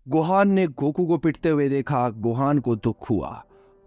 Gohan ने Goku को पिटते हुए देखा, गोहान को दुख हुआ।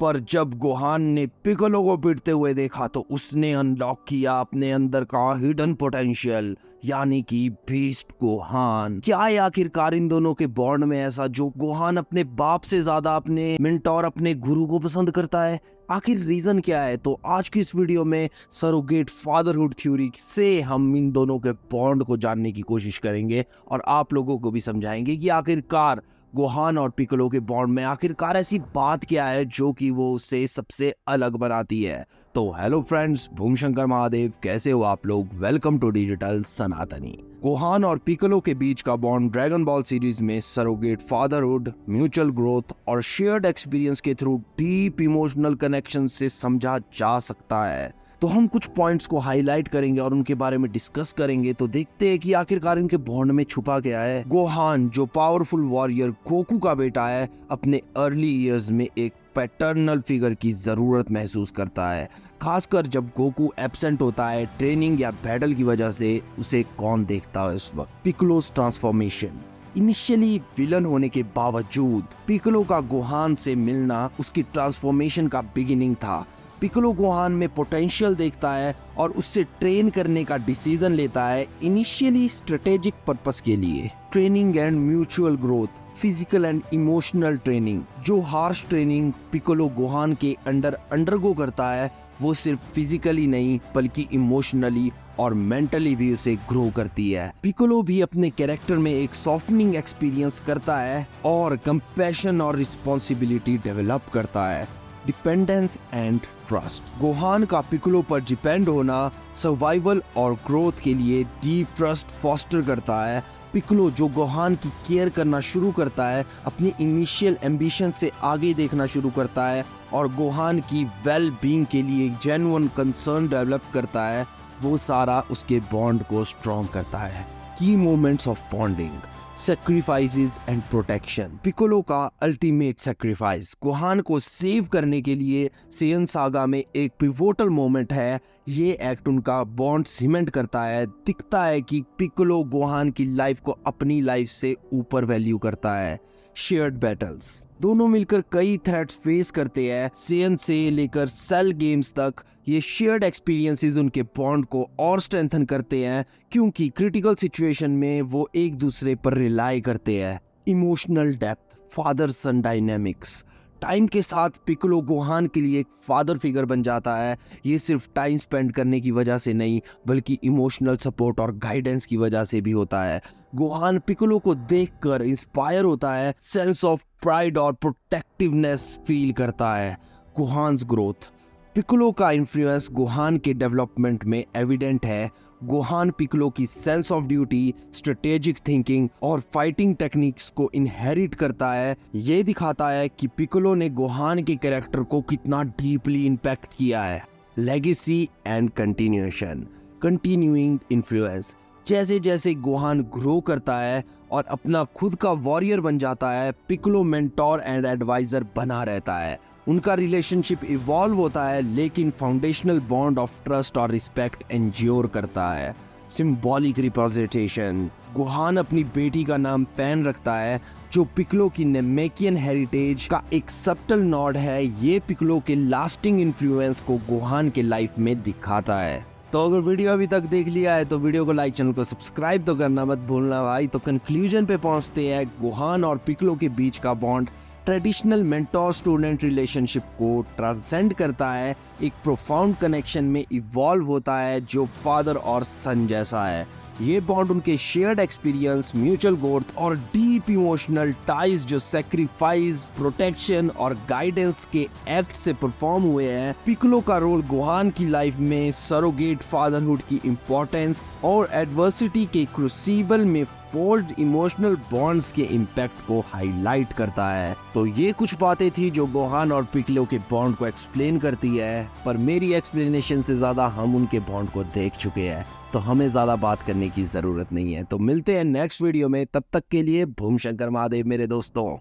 पर जब गोहान ने पिकोलो को पिटते हुए देखा तो उसने अनलॉक किया अपने अंदर का हिडन पोटेंशियल, यानी कि बीस्ट गोहान। क्या है आखिरकार इन दोनों के बॉन्ड में ऐसा जो गोहान अपने बाप से ज्यादा अपने मेंटोर अपने गुरु को पसंद करता है? आखिर रीजन क्या है? तो आज की इस वीडियो में सरोगेट फादरहुड थ्योरी से हम इन दोनों के बॉन्ड को जानने की कोशिश करेंगे और आप लोगों को भी समझाएंगे कि आखिरकार गोहान और पिकोलो के बॉन्ड में आखिरकार ऐसी बात क्या है जो कि वो उसे सबसे अलग बनाती है। तो हेलो फ्रेंड्स, भूम शंकर महादेव, कैसे हो आप लोग? वेलकम टू डिजिटल सनातनी। गोहान और पिकोलो के बीच का बॉन्ड ड्रैगन बॉल सीरीज में सरोगेट फादरहुड, म्यूचुअल ग्रोथ और शेयर्ड एक्सपीरियंस के थ्रू डीप इमोशनल कनेक्शन से समझा जा सकता है। तो हम कुछ पॉइंट्स को हाईलाइट करेंगे और उनके बारे में डिस्कस करेंगे। तो देखते हैं कि आखिरकार इनके बॉन्ड में छुपा गया है। गोहान जो पावरफुल वॉरियर गोकू का बेटा है, अपने अर्ली इयर्स में एक पैटर्नल फिगर की जरूरत महसूस करता है, खासकर जब गोकू एब्सेंट होता है ट्रेनिंग या बैटल की वजह से। उसे कौन देखता है उस वक्त? पिकोलोस ट्रांसफॉर्मेशन। इनिशियली विलन होने के बावजूद पिकोलो का गोहान से मिलना उसकी ट्रांसफॉर्मेशन का बिगिनिंग था। पिकोलो गोहान में पोटेंशियल देखता है और उससे ट्रेन करने का डिसीजन लेता है, इनिशियली स्ट्रेटेजिक पर्पस के लिए। Training and mutual growth, physical and emotional training. जो हार्श ट्रेनिंग पिकोलो गोहान के अंडरगो करता है, वो सिर्फ फिजिकली नहीं बल्कि इमोशनली और मेंटली भी उसे ग्रो करती है। पिकोलो भी अपने कैरेक्टर में एक सॉफ्टनिंग एक्सपीरियंस करता है और कंपैशन और रिस्पॉन्सिबिलिटी डेवलप करता है। Dependence and trust. गोहान का पिकोलो पर डिपेंड होना सर्वाइवल और ग्रोथ के लिए डीप ट्रस्ट फॉस्टर करता है। पिकोलो जो गोहान की केयर करना शुरू करता है, अपनी इनिशियल एम्बिशन से आगे देखना शुरू करता है और गोहान की वेल बीइंग के लिए जेन्युइन कंसर्न डेवलप करता है, वो सारा उसके बॉन्ड को स्ट्रॉन्ग करता है। की moments of bonding, sacrifices and protection. Piccolo का अल्टीमेट सैक्रिफाइस गोहान को सेव करने के लिए सेयन सागा में एक पिवोटल मोमेंट है। ये एक्ट उनका बॉन्ड सीमेंट करता है। दिखता है कि पिकोलो गोहान की लाइफ को अपनी लाइफ से ऊपर वैल्यू करता है। शेयर्ड बैटल्स, दोनों मिलकर कई थ्रेट्स फेस करते हैं, सेयन से लेकर सेल गेम्स तक। ये शेयर्ड एक्सपीरियंसेस उनके बॉन्ड को और स्ट्रेंथन करते हैं, क्योंकि क्रिटिकल सिचुएशन में वो एक दूसरे पर रिलाई करते हैं। इमोशनल डेप्थ, फादर सन डायनेमिक्स। टाइम के साथ पिकोलो गोहान के लिए एक फादर फिगर बन जाता है। ये सिर्फ टाइम स्पेंड करने की वजह से नहीं बल्कि इमोशनल सपोर्ट और गाइडेंस की वजह से भी होता है। गोहान पिकोलो को देखकर इंस्पायर होता है, सेंस ऑफ प्राइड और प्रोटेक्टिवनेस फील करता है। गोहान्स ग्रोथ, पिकोलो का इन्फ्लुएंस गोहान के डेवलपमेंट में एविडेंट है। गोहान पिकोलो की sense of duty, strategic thinking और फाइटिंग टेक्निक्स को इनहेरिट करता है। ये दिखाता है कि पिकोलो ने गोहान के कैरेक्टर को कितना डीपली इम्पैक्ट किया है। Legacy and continuation, continuing influence. जैसे जैसे गोहान ग्रो करता है और अपना खुद का वॉरियर बन जाता है, पिकोलो मेंटोर एंड एडवाइजर बना रहता है। उनका रिलेशनशिप इवॉल्व होता है, लेकिन फाउंडेशनल बॉन्ड ऑफ ट्रस्ट और रिस्पेक्ट एंड्योर करता है। सिंबॉलिक रिप्रेजेंटेशन, गोहान अपनी बेटी का नाम पैन रखता है, जो पिकोलो की नेमेकियन हेरिटेज का एक सब्टल नॉड है। ये पिकोलो के लास्टिंग इन्फ्लुएंस को गोहान के लाइफ में दिखाता है। तो अगर वीडियो अभी तक देख लिया है तो वीडियो को लाइक, चैनल को सब्सक्राइब तो करना मत भूलना भाई। तो कंक्लूजन पे पहुंचते हैं। गोहान और पिकोलो के बीच का bond traditional mentor student relationship को ट्रांसेंड करता है, एक प्रोफाउंड कनेक्शन में इवॉल्व होता है जो फादर और सन जैसा है। ये बॉन्ड उनके शेयर्ड एक्सपीरियंस, म्यूचुअल ग्रोथ और डीप इमोशनल टाइज जो सैक्रिफाइस, प्रोटेक्शन और गाइडेंस के एक्ट से परफॉर्म हुए हैं। पिकोलो का रोल गोहान की लाइफ में सरोगेट फादरहुड की इम्पोर्टेंस और एडवर्सिटी के क्रूसिबल में फोल्ड इमोशनल बॉन्ड्स के इम्पैक्ट को हाईलाइट करता है। तो ये कुछ बातें थी जो गोहान और पिकोलो के बॉन्ड को एक्सप्लेन करती है, पर मेरी एक्सप्लेनेशन से ज्यादा हम उनके बॉन्ड को देख चुके हैं, तो हमें ज्यादा बात करने की जरूरत नहीं है। तो मिलते हैं नेक्स्ट वीडियो में, तब तक के लिए भूम शंकर महादेव मेरे दोस्तों।